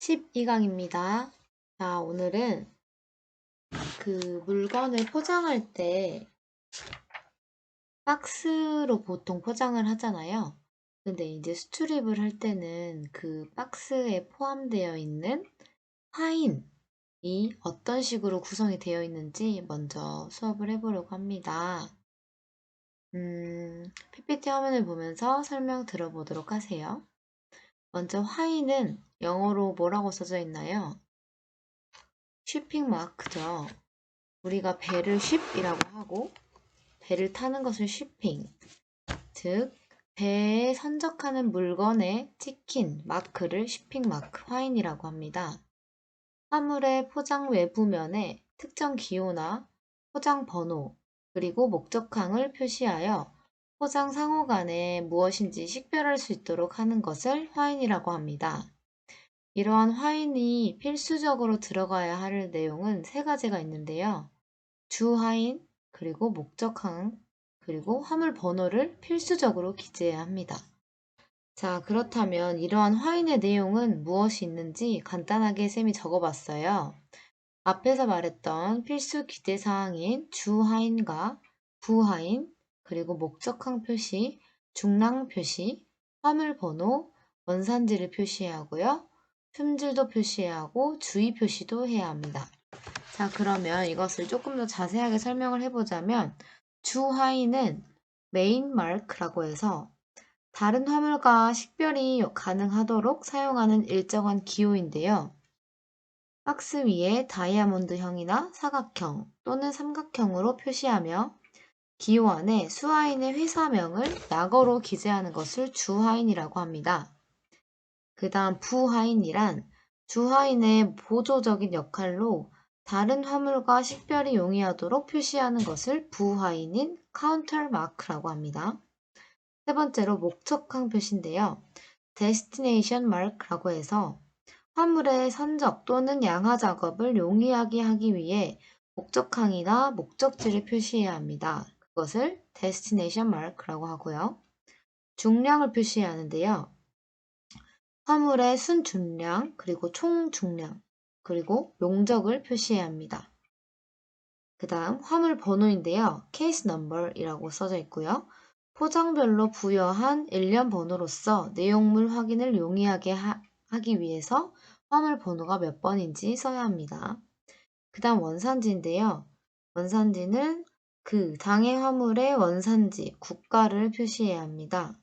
12강입니다. 자, 오늘은 물건을 포장할 때 박스로 보통 포장을 하잖아요. 근데 이제 수출입을 할 때는 그 박스에 포함되어 있는 화인이 어떤 식으로 구성이 되어 있는지 먼저 수업을 해보려고 합니다. PPT 화면을 보면서 설명 들어보도록 하세요. 먼저 화인은 영어로 뭐라고 써져 있나요? 쉬핑 마크죠. 우리가 배를 ship이라고 하고 배를 타는 것을 shipping, 즉 배에 선적하는 물건에 찍힌 마크를 shipping 마크, 화인이라고 합니다. 화물의 포장 외부면에 특정 기호나 포장 번호, 그리고 목적항을 표시하여 포장 상호 간에 무엇인지 식별할 수 있도록 하는 것을 화인이라고 합니다. 이러한 화인이 필수적으로 들어가야 할 내용은 세 가지가 있는데요. 주화인, 그리고 목적항, 그리고 화물 번호를 필수적으로 기재해야 합니다. 자, 그렇다면 이러한 화인의 내용은 무엇이 있는지 간단하게 쌤이 적어봤어요. 앞에서 말했던 필수 기재 사항인 주화인과 부화인, 그리고 목적항 표시, 중량 표시, 화물 번호, 원산지를 표시해야 하고요. 품질도 표시해야 하고 주의 표시도 해야 합니다. 자, 그러면 이것을 조금 더 자세하게 설명을 해보자면 주화인은 메인 마크라고 해서 다른 화물과 식별이 가능하도록 사용하는 일정한 기호인데요. 박스 위에 다이아몬드형이나 사각형 또는 삼각형으로 표시하며 기호 안에 수화인의 회사명을 약어로 기재하는 것을 주화인이라고 합니다. 그 다음 부화인이란 주화인의 보조적인 역할로 다른 화물과 식별이 용이하도록 표시하는 것을 부화인인 카운터 마크라고 합니다. 세 번째로 목적항 표시인데요. 데스티네이션 마크라고 해서 화물의 선적 또는 양화 작업을 용이하게 하기 위해 목적항이나 목적지를 표시해야 합니다. 그것을 데스티네이션 마크라고 하고요. 중량을 표시해야 하는데요. 화물의 순중량, 그리고 총중량, 그리고 용적을 표시해야 합니다. 그 다음 화물 번호인데요. 케이스 넘버이라고 써져 있고요. 포장별로 부여한 일련 번호로서 내용물 확인을 용이하게 하기 위해서 화물 번호가 몇 번인지 써야 합니다. 그 다음 원산지인데요. 원산지는 그 당해 화물의 원산지, 국가를 표시해야 합니다.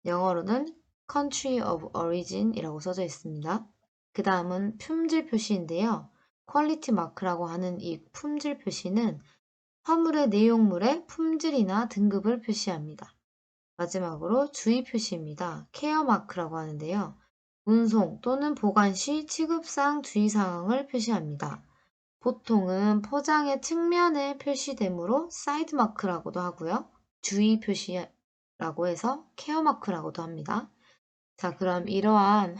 영어로는 country of origin이라고 써져 있습니다. 그 다음은 품질 표시인데요. 퀄리티 마크라고 하는 이 품질 표시는 화물의 내용물의 품질이나 등급을 표시합니다. 마지막으로 주의 표시입니다. 케어 마크라고 하는데요. 운송 또는 보관 시 취급사항 주의사항을 표시합니다. 보통은 포장의 측면에 표시되므로 사이드 마크라고도 하고요. 주의 표시라고 해서 케어 마크라고도 합니다. 자, 그럼 이러한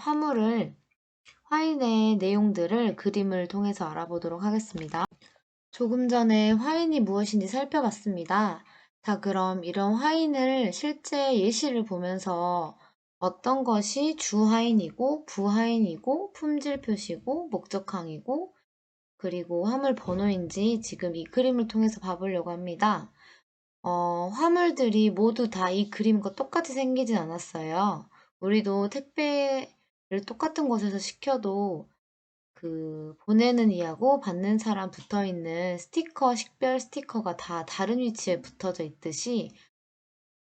화인의 내용들을 그림을 통해서 알아보도록 하겠습니다. 조금 전에 화인이 무엇인지 살펴봤습니다. 자, 그럼 이런 화인을 실제 예시를 보면서 어떤 것이 주화인이고 부화인이고 품질 표시고 목적항이고 그리고 화물 번호인지 지금 이 그림을 통해서 봐보려고 합니다. 화물들이 모두 다 이 그림과 똑같이 생기진 않았어요. 우리도 택배를 똑같은 곳에서 시켜도 보내는 이하고 받는 사람 붙어 있는 식별 스티커가 다 다른 위치에 붙어져 있듯이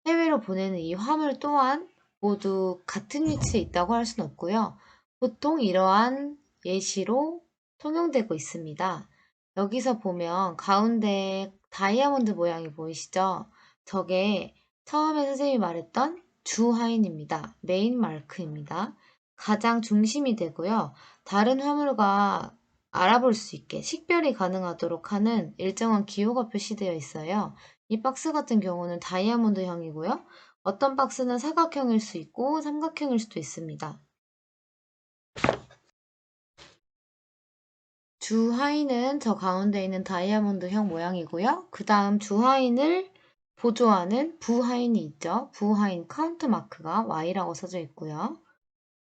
해외로 보내는 이 화물 또한 모두 같은 위치에 있다고 할 수는 없고요. 보통 이러한 예시로 통용되고 있습니다. 여기서 보면 가운데 다이아몬드 모양이 보이시죠? 저게 처음에 선생님이 말했던 주화인입니다. 메인 마크입니다. 가장 중심이 되고요. 다른 화물과 알아볼 수 있게 식별이 가능하도록 하는 일정한 기호가 표시되어 있어요. 이 박스 같은 경우는 다이아몬드형이고요. 어떤 박스는 사각형일 수 있고 삼각형일 수도 있습니다. 주하인은 저 가운데 있는 다이아몬드형 모양이고요. 그 다음 주하인을 보조하는 부하인이 있죠. 부하인 카운트 마크가 Y라고 써져 있고요.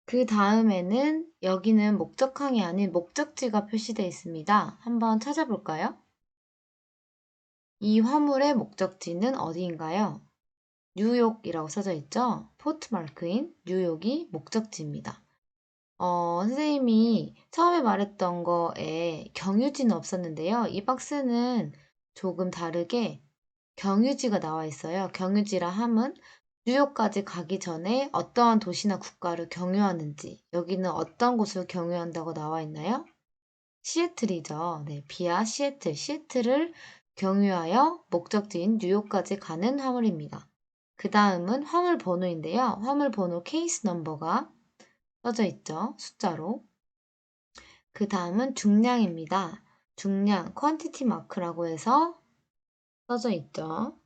그 다음에는 여기는 목적항이 아닌 목적지가 표시되어 있습니다. 한번 찾아볼까요? 이 화물의 목적지는 어디인가요? 뉴욕이라고 써져 있죠? 포트마크인 뉴욕이 목적지입니다. 선생님이 처음에 말했던 거에 경유지는 없었는데요. 이 박스는 조금 다르게 경유지가 나와 있어요. 경유지라 함은 뉴욕까지 가기 전에 어떠한 도시나 국가를 경유하는지, 여기는 어떤 곳을 경유한다고 나와 있나요? 시애틀이죠. 네, 비아 시애틀, 시애틀을 경유하여 목적지인 뉴욕까지 가는 화물입니다. 그 다음은 화물 번호인데요. 화물 번호 케이스 넘버가 써져 있죠. 숫자로. 그 다음은 중량입니다. 중량, 퀀티티 마크라고 해서 써져 있죠.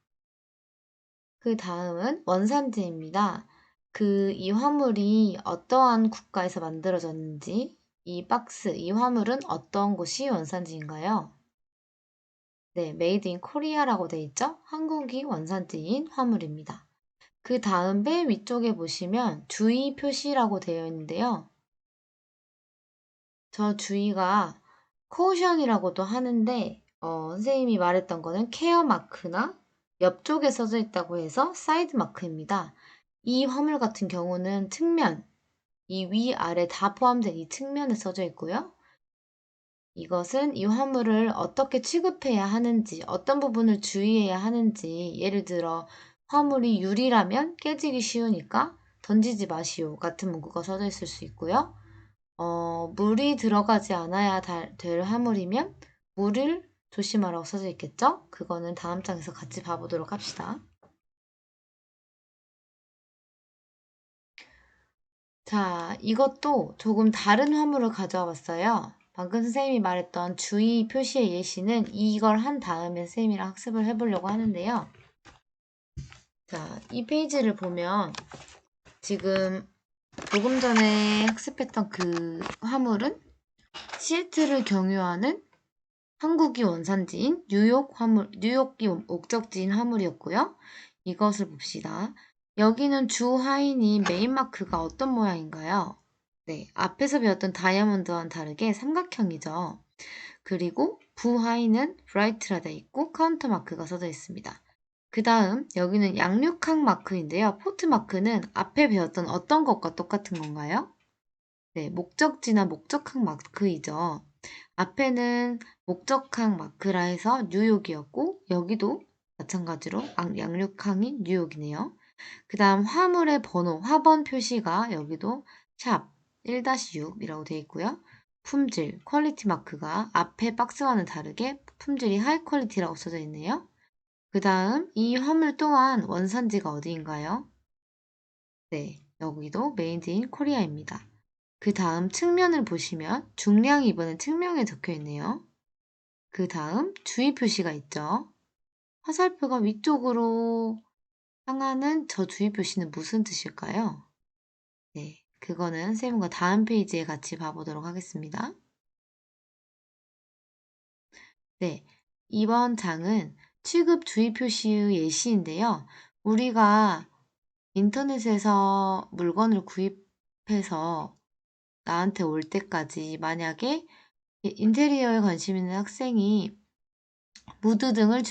그 다음은 원산지입니다. 이 화물이 어떠한 국가에서 만들어졌는지, 이 박스, 이 화물은 어떤 곳이 원산지인가요? 네, Made in Korea라고 돼 있죠? 한국이 원산지인 화물입니다. 그 다음 맨 위쪽에 보시면 주의 표시라고 되어 있는데요. 저 주의가 caution이라고도 하는데 선생님이 말했던 거는 케어 마크나 옆쪽에 써져 있다고 해서 사이드 마크입니다. 이 화물 같은 경우는 측면, 이 위, 아래 다 포함된 이 측면에 써져 있고요. 이것은 이 화물을 어떻게 취급해야 하는지, 어떤 부분을 주의해야 하는지, 예를 들어 화물이 유리라면 깨지기 쉬우니까 던지지 마시오 같은 문구가 써져 있을 수 있고요. 물이 들어가지 않아야 될 화물이면 물을 조심하라고 써져 있겠죠? 그거는 다음 장에서 같이 봐보도록 합시다. 자, 이것도 조금 다른 화물을 가져와 봤어요. 방금 선생님이 말했던 주의 표시의 예시는 이걸 한 다음에 선생님이랑 학습을 해보려고 하는데요. 자, 이 페이지를 보면 지금 조금 전에 학습했던 그 화물은 시애틀을 경유하는 한국이 원산지인 뉴욕이 목적지인 화물이었고요. 이것을 봅시다. 여기는 주 하인이 메인 마크가 어떤 모양인가요? 네, 앞에서 배웠던 다이아몬드와는 다르게 삼각형이죠. 그리고 부 하인은 브라이트라 되어 있고 카운터 마크가 써져 있습니다. 그 다음 여기는 양육항 마크인데요. 포트 마크는 앞에 배웠던 어떤 것과 똑같은 건가요? 네, 목적지나 목적항 마크이죠. 앞에는 목적항 마크라 해서 뉴욕이었고 여기도 마찬가지로 양육항인 뉴욕이네요. 그 다음 화물의 번호, 화번 표시가 여기도 샵 1-6이라고 되어 있고요. 품질, 퀄리티 마크가 앞에 박스와는 다르게 품질이 하이 퀄리티라고 써져 있네요. 그 다음 이 화물 또한 원산지가 어디인가요? 네, 여기도 메이드 인 코리아입니다. 그 다음 측면을 보시면 중량이 이번엔 측면에 적혀 있네요. 그 다음 주의 표시가 있죠. 화살표가 위쪽으로 향하는 저 주의 표시는 무슨 뜻일까요? 네, 그거는 선생님과 다음 페이지에 같이 봐보도록 하겠습니다. 네, 이번 장은 취급 주의 표시의 예시인데요. 우리가 인터넷에서 물건을 구입해서 나한테 올 때까지 만약에 인테리어에 관심 있는 학생이 무드 등을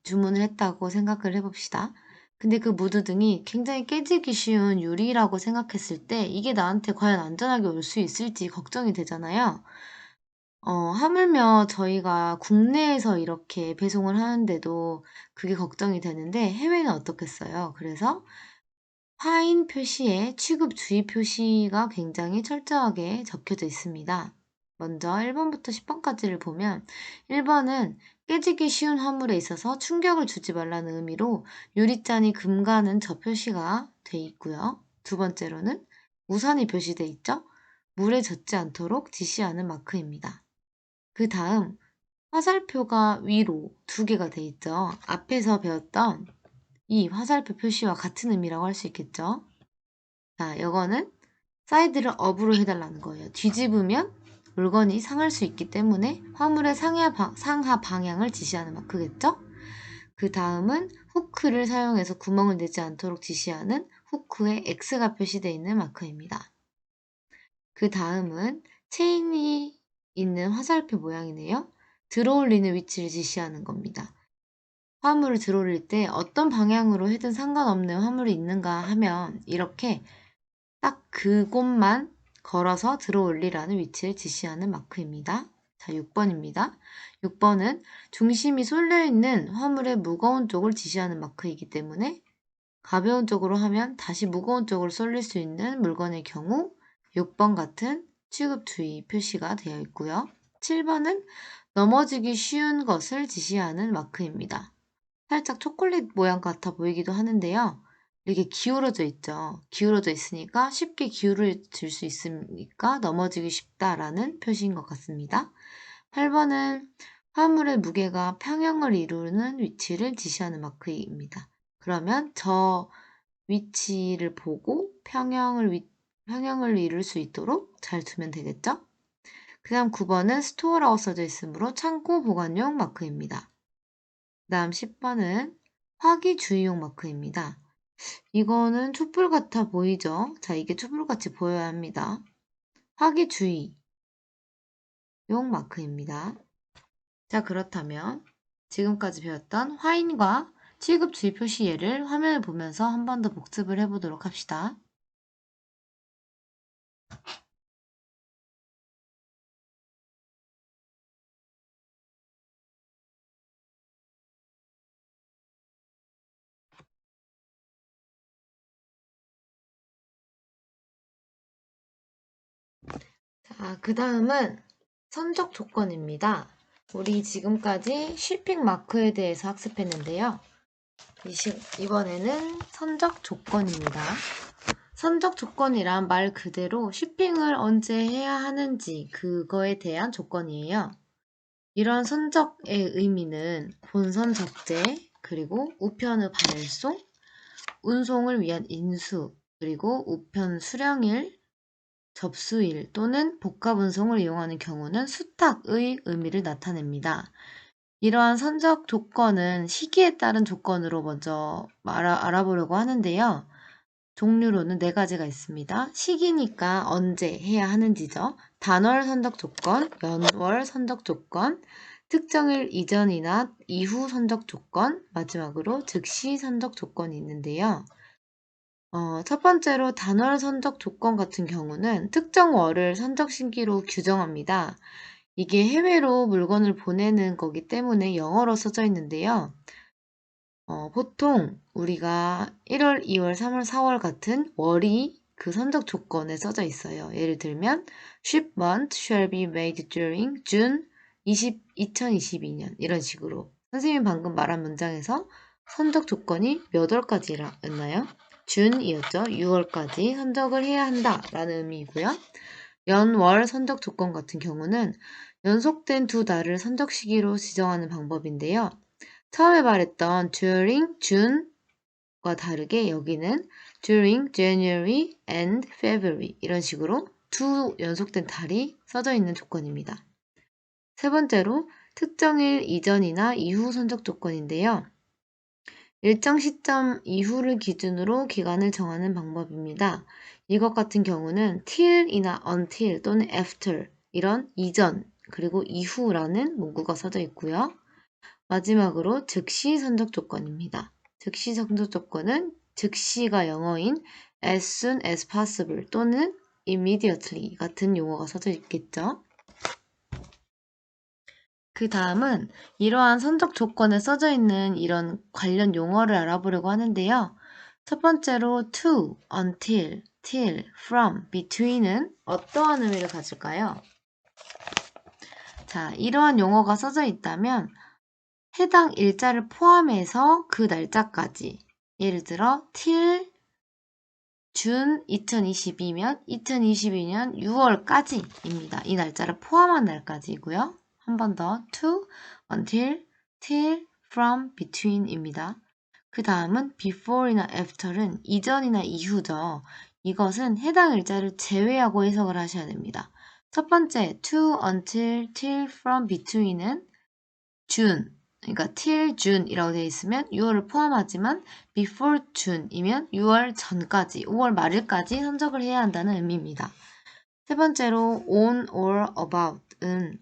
주문을 했다고 생각을 해봅시다. 근데 그 무드 등이 굉장히 깨지기 쉬운 유리라고 생각했을 때 이게 나한테 과연 안전하게 올 수 있을지 걱정이 되잖아요. 하물며 저희가 국내에서 이렇게 배송을 하는데도 그게 걱정이 되는데 해외는 어떻겠어요? 그래서 화인 표시에 취급 주의 표시가 굉장히 철저하게 적혀져 있습니다. 먼저 1번부터 10번까지를 보면 1번은 깨지기 쉬운 화물에 있어서 충격을 주지 말라는 의미로 유리잔이 금가는 저 표시가 돼 있고요. 두 번째로는 우산이 표시돼 있죠. 물에 젖지 않도록 지시하는 마크입니다. 그 다음 화살표가 위로 두 개가 돼 있죠. 앞에서 배웠던 이 화살표 표시와 같은 의미라고 할 수 있겠죠. 자, 이거는 사이드를 업으로 해달라는 거예요. 뒤집으면 물건이 상할 수 있기 때문에 화물의 상하 방향을 지시하는 마크겠죠? 그 다음은 후크를 사용해서 구멍을 내지 않도록 지시하는 후크에 X가 표시되어 있는 마크입니다. 그 다음은 체인이 있는 화살표 모양이네요. 들어올리는 위치를 지시하는 겁니다. 화물을 들어올릴 때 어떤 방향으로 해도 상관없는 화물이 있는가 하면 이렇게 딱 그곳만 걸어서 들어올리라는 위치를 지시하는 마크입니다. 자, 6번입니다. 6번은 중심이 쏠려있는 화물의 무거운 쪽을 지시하는 마크이기 때문에 가벼운 쪽으로 하면 다시 무거운 쪽으로 쏠릴 수 있는 물건의 경우 6번 같은 취급 주의 표시가 되어 있고요. 7번은 넘어지기 쉬운 것을 지시하는 마크입니다. 살짝 초콜릿 모양 같아 보이기도 하는데요. 이렇게 기울어져 있죠. 기울어져 있으니까 쉽게 기울어질 수 있으니까 넘어지기 쉽다라는 표시인 것 같습니다. 8번은 화물의 무게가 평형을 이루는 위치를 지시하는 마크입니다. 그러면 저 위치를 보고 평형을 이룰 수 있도록 잘 두면 되겠죠? 그 다음 9번은 스토어라고 써져 있으므로 창고 보관용 마크입니다. 그 다음 10번은 화기주의용 마크입니다. 이거는 촛불 같아 보이죠? 자, 이게 촛불같이 보여야 합니다. 화기주의용 마크입니다. 자, 그렇다면 지금까지 배웠던 화인과 취급 주의 표시 예를 화면을 보면서 한 번 더 복습을 해보도록 합시다. 자, 그 다음은 선적 조건입니다. 우리 지금까지 쉬핑 마크에 대해서 학습했는데요. 이번에는 선적 조건입니다. 선적 조건이란 말 그대로 쉬핑을 언제 해야 하는지 그거에 대한 조건이에요. 이런 선적의 의미는 본선 적재, 그리고 우편의 발송, 운송을 위한 인수, 그리고 우편 수령일, 접수일 또는 복합 운송을 이용하는 경우는 수탁의 의미를 나타냅니다. 이러한 선적 조건은 시기에 따른 조건으로 먼저 알아보려고 하는데요. 종류로는 4가지가 있습니다. 시기니까 언제 해야 하는지죠. 단월 선적 조건, 연월 선적 조건, 특정일 이전이나 이후 선적 조건, 마지막으로 즉시 선적 조건이 있는데요. 첫 번째로 단월 선적 조건 같은 경우는 특정 월을 선적 시기로 규정합니다. 이게 해외로 물건을 보내는 거기 때문에 영어로 써져 있는데요. 보통 우리가 1월, 2월, 3월, 4월 같은 월이 그 선적 조건에 써져 있어요. 예를 들면 shipment shall be made during June 2022년 이런 식으로 선생님이 방금 말한 문장에서 선적 조건이 몇 월까지였나요? 준이었죠. 6월까지 선적을 해야 한다라는 의미이고요. 연월 선적 조건 같은 경우는 연속된 2달을 선적 시기로 지정하는 방법인데요. 처음에 말했던 during June과 다르게 여기는 during January and February 이런 식으로 2 연속된 달이 써져 있는 조건입니다. 세 번째로 특정일 이전이나 이후 선적 조건인데요. 일정 시점 이후를 기준으로 기간을 정하는 방법입니다. 이것 같은 경우는 till이나 until 또는 after 이런 이전 그리고 이후라는 문구가 써져 있고요. 마지막으로 즉시 선적 조건입니다. 즉시 선적 조건은 즉시가 영어인 as soon as possible 또는 immediately 같은 용어가 써져 있겠죠. 그 다음은 이러한 선적 조건에 써져 있는 이런 관련 용어를 알아보려고 하는데요. 첫 번째로 to, until, till, from, between은 어떠한 의미를 가질까요? 자, 이러한 용어가 써져 있다면 해당 일자를 포함해서 그 날짜까지 예를 들어 till 준 2022면 2022년 6월까지입니다. 이 날짜를 포함한 날까지이고요. 한 번 더 to, until, till, from, between입니다. 그 다음은 before이나 after는 이전이나 이후죠. 이것은 해당 일자를 제외하고 해석을 하셔야 됩니다. 첫 번째 to, until, till, from, between은 준, 그러니까 till June이라고 되어 있으면 6월을 포함하지만 before June이면 6월 전까지, 5월 말일까지 선적을 해야 한다는 의미입니다. 세 번째로 on or about은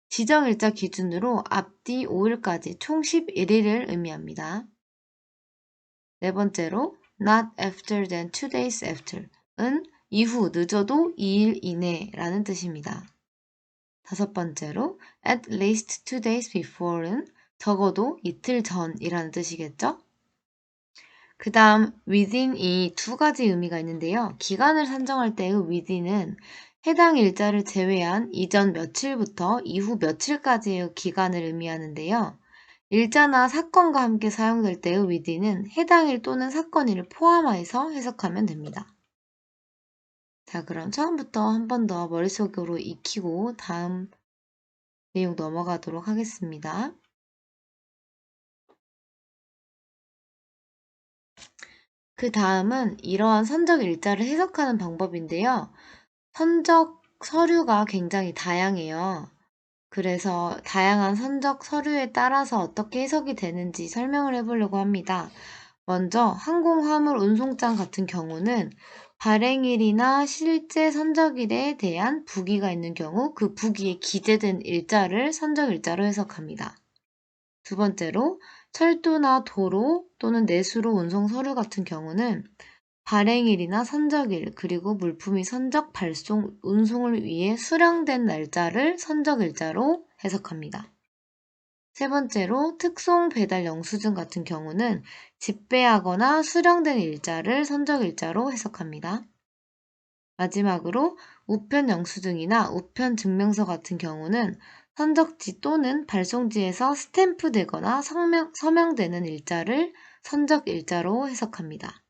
지정일자 기준으로 앞뒤 5일까지 총 11일을 의미합니다. 네 번째로 not after than 2 days after은 이후 늦어도 2일 이내라는 뜻입니다. 다섯 번째로 at least 2 days before는 적어도 이틀 전이라는 뜻이겠죠? 그 다음 within이 두 가지 의미가 있는데요. 기간을 산정할 때의 within은 해당 일자를 제외한 이전 며칠부터 이후 며칠까지의 기간을 의미하는데요. 일자나 사건과 함께 사용될 때의 within은 해당 일 또는 사건일을 포함해서 해석하면 됩니다. 자, 그럼 처음부터 한 번 더 머릿속으로 익히고 다음 내용 넘어가도록 하겠습니다. 그 다음은 이러한 선적 일자를 해석하는 방법인데요. 선적 서류가 굉장히 다양해요. 그래서 다양한 선적 서류에 따라서 어떻게 해석이 되는지 설명을 해보려고 합니다. 먼저 항공화물 운송장 같은 경우는 발행일이나 실제 선적일에 대한 부기가 있는 경우 그 부기에 기재된 일자를 선적일자로 해석합니다. 두 번째로 철도나 도로 또는 내수로 운송 서류 같은 경우는 발행일이나 선적일 그리고 물품이 선적, 발송, 운송을 위해 수령된 날짜를 선적일자로 해석합니다. 세 번째로 특송 배달 영수증 같은 경우는 집배하거나 수령된 일자를 선적일자로 해석합니다. 마지막으로 우편 영수증이나 우편 증명서 같은 경우는 선적지 또는 발송지에서 스탬프되거나 서명되는 일자를 선적일자로 해석합니다.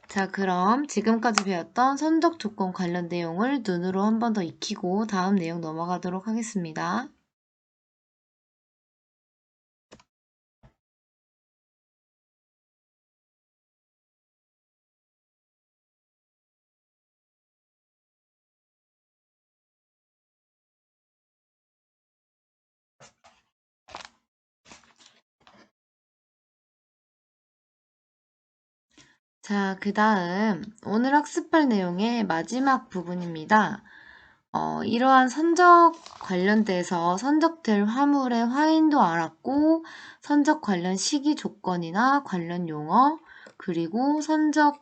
자, 그럼 지금까지 배웠던 선적 조건 관련 내용을 눈으로 한 번 더 익히고 다음 내용 넘어가도록 하겠습니다. 자, 그 다음 오늘 학습할 내용의 마지막 부분입니다. 이러한 선적 관련돼서 선적될 화물의 화인도 알았고 선적 관련 시기 조건이나 관련 용어 그리고 선적이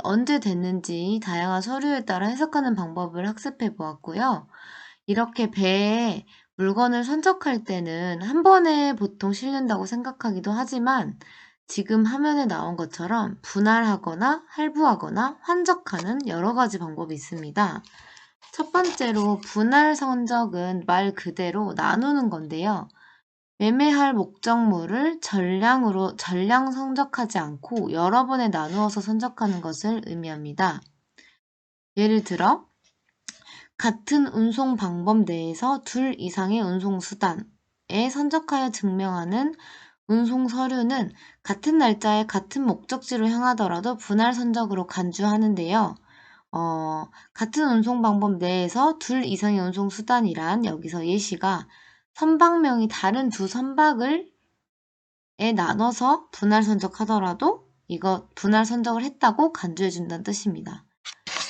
언제 됐는지 다양한 서류에 따라 해석하는 방법을 학습해 보았고요. 이렇게 배에 물건을 선적할 때는 한 번에 보통 실린다고 생각하기도 하지만 지금 화면에 나온 것처럼 분할하거나 할부하거나 환적하는 여러 가지 방법이 있습니다. 첫 번째로 분할 선적은 말 그대로 나누는 건데요. 매매할 목적물을 전량 선적하지 않고 여러 번에 나누어서 선적하는 것을 의미합니다. 예를 들어 같은 운송 방법 내에서 둘 이상의 운송수단에 선적하여 증명하는 운송 서류는 같은 날짜에 같은 목적지로 향하더라도 분할 선적으로 간주하는데요. 같은 운송 방법 내에서 둘 이상의 운송 수단이란 여기서 예시가 선박명이 다른 두 선박을 나눠서 분할 선적하더라도 이거 분할 선적을 했다고 간주해 준다는 뜻입니다.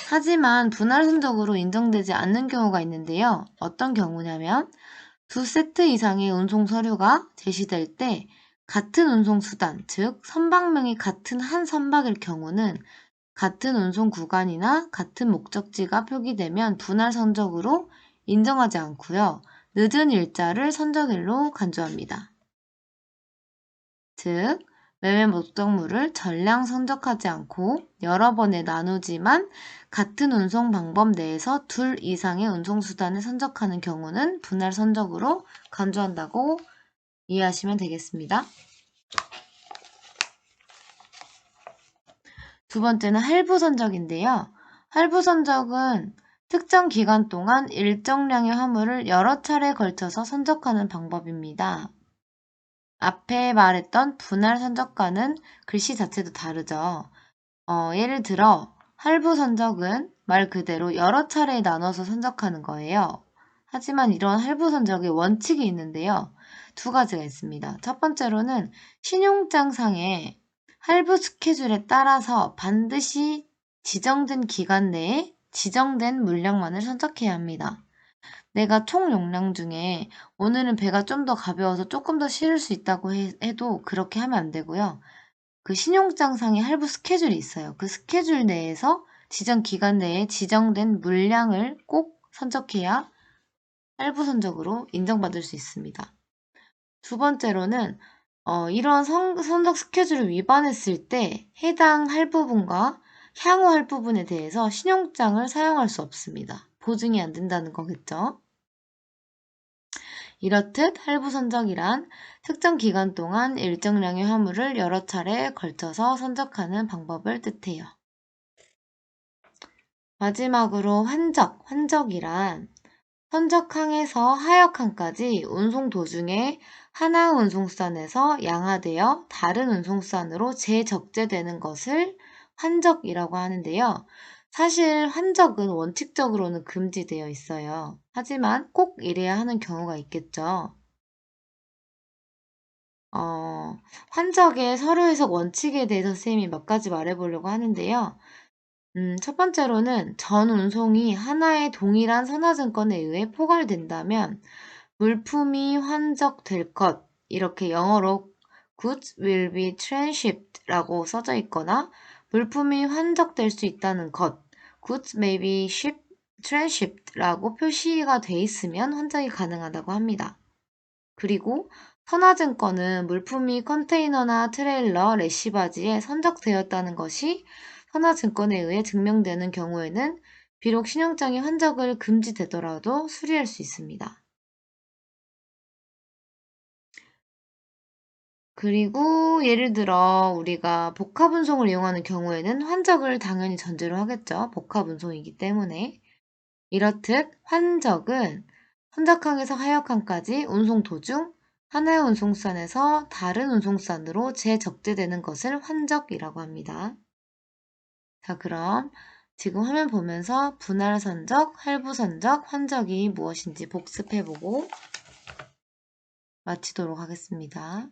하지만 분할 선적으로 인정되지 않는 경우가 있는데요. 어떤 경우냐면 두 세트 이상의 운송 서류가 제시될 때 같은 운송 수단, 즉 선박명이 같은 한 선박일 경우는 같은 운송 구간이나 같은 목적지가 표기되면 분할 선적으로 인정하지 않고요. 늦은 일자를 선적일로 간주합니다. 즉, 매매 목적물을 전량 선적하지 않고 여러 번에 나누지만 같은 운송 방법 내에서 둘 이상의 운송수단을 선적하는 경우는 분할 선적으로 간주한다고 이해하시면 되겠습니다. 두 번째는 할부 선적인데요. 할부 선적은 특정 기간 동안 일정량의 화물을 여러 차례에 걸쳐서 선적하는 방법입니다. 앞에 말했던 분할 선적과는 글씨 자체도 다르죠. 예를 들어 할부 선적은 말 그대로 여러 차례에 나눠서 선적하는 거예요. 하지만 이런 할부 선적의 원칙이 있는데요. 두 가지가 있습니다. 첫 번째로는 신용장상에 할부 스케줄에 따라서 반드시 지정된 기간 내에 지정된 물량만을 선적해야 합니다. 내가 총 용량 중에 오늘은 배가 좀 더 가벼워서 조금 더 실을 수 있다고 해도 그렇게 하면 안 되고요. 그 신용장상에 할부 스케줄이 있어요. 그 스케줄 내에서 지정 기간 내에 지정된 물량을 꼭 선적해야 할부 선적으로 인정받을 수 있습니다. 두 번째로는 이러한 선적 스케줄을 위반했을 때 해당 할부분과 향후 할부분에 대해서 신용장을 사용할 수 없습니다. 보증이 안 된다는 거겠죠. 이렇듯 할부 선적이란 특정 기간 동안 일정량의 화물을 여러 차례에 걸쳐서 선적하는 방법을 뜻해요. 마지막으로 환적이란 선적항에서 하역항까지 운송 도중에 하나 운송선에서 양화되어 다른 운송선으로 재적재되는 것을 환적이라고 하는데요. 사실 환적은 원칙적으로는 금지되어 있어요. 하지만 꼭 이래야 하는 경우가 있겠죠. 환적의 서류 해석 원칙에 대해서 쌤이 몇 가지 말해보려고 하는데요. 첫 번째로는 전 운송이 하나의 동일한 선화증권에 의해 포괄된다면 물품이 환적될 것, 이렇게 영어로 goods will be transshipped라고 써져 있거나 물품이 환적될 수 있다는 것, goods may be transshipped라고 표시가 돼 있으면 환적이 가능하다고 합니다. 그리고 선화증권은 물품이 컨테이너나 트레일러, 레시바지에 선적되었다는 것이 선화증권에 의해 증명되는 경우에는 비록 신용장이 환적을 금지되더라도 수리할 수 있습니다. 그리고 예를 들어 우리가 복합운송을 이용하는 경우에는 환적을 당연히 전제로 하겠죠. 복합운송이기 때문에. 이렇듯 환적은 선적항에서 하역항까지 운송 도중 하나의 운송선에서 다른 운송선으로 재적재되는 것을 환적이라고 합니다. 자, 그럼 지금 화면 보면서 분할 선적, 할부 선적, 환적이 무엇인지 복습해보고 마치도록 하겠습니다.